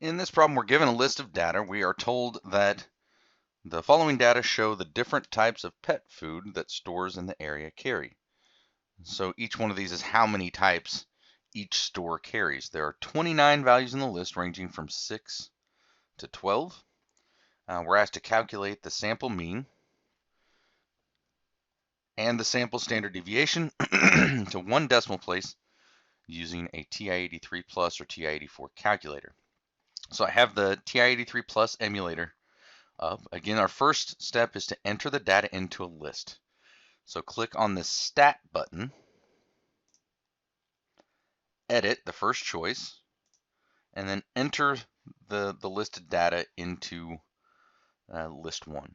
In this problem, we're given a list of data. We are told that the following data show the different types of pet food that stores in the area carry. So each one of these is how many types each store carries. There are 29 values in the list ranging from 6 to 12. We're asked to calculate the sample mean and the sample standard deviation to one decimal place using a TI-83 Plus or TI-84 calculator. So I have the TI-83 Plus emulator up. Again, our first step is to enter the data into a list. So click on the Stat button, edit the first choice, and then enter the listed data into list 1.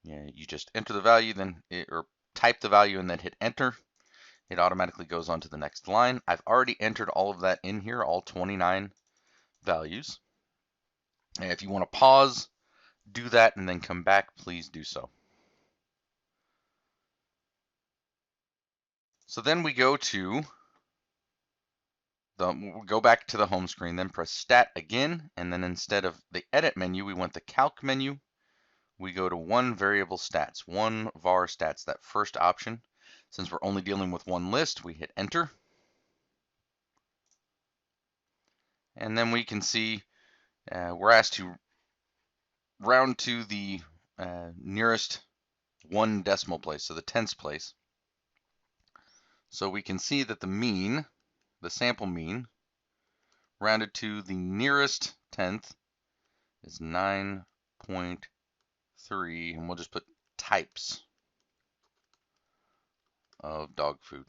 Yeah, you just enter the value, or type the value and then hit enter. It automatically goes on to the next line. I've already entered all of that in here, all 29 values. And if you want to pause, do that, and then come back, please do so. So then we go back to the home screen, then press Stat again, and then instead of the Edit menu, we want the Calc menu. We go to one variable stats, one var stats, that first option. Since we're only dealing with one list, we hit Enter. And then we can see we're asked to round to the nearest one decimal place, so the tenths place. So we can see that the mean, the sample mean, rounded to the nearest tenth is 9.3, and we'll just put types of dog food.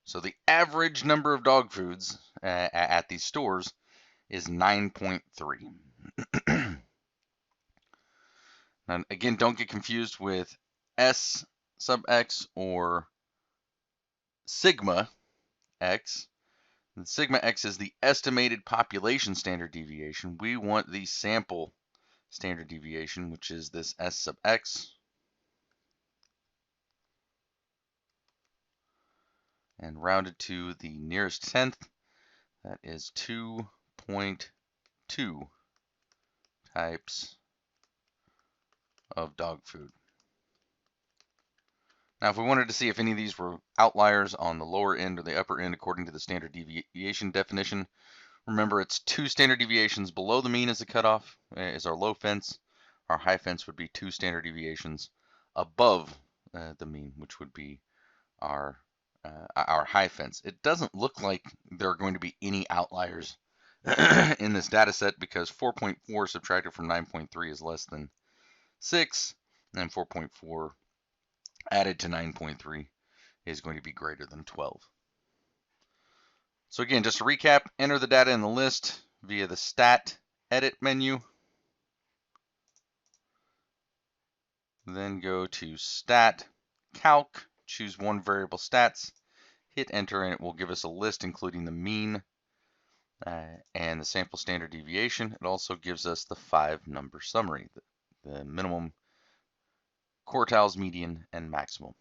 So the average number of dog foods at these stores is 9.3. Now, again, don't get confused with S sub x or sigma x. And sigma x is the estimated population standard deviation. We want the sample standard deviation, which is this S sub x. And rounded to the nearest tenth, that is 2.2 types of dog food. Now, if we wanted to see if any of these were outliers on the lower end or the upper end according to the standard deviation definition, remember it's 2 standard deviations below the mean as the cutoff is our low fence. Our high fence would be 2 standard deviations above the mean, which would be our high fence. It doesn't look like there are going to be any outliers in this data set because 4.4 subtracted from 9.3 is less than 6, and 4.4 added to 9.3 is going to be greater than 12. So again, just to recap, enter the data in the list via the Stat Edit menu. Then go to Stat Calc, choose one variable stats, hit enter, and it will give us a list including the mean and the sample standard deviation. It also gives us the 5-number summary, the minimum, quartiles, median, and maximum.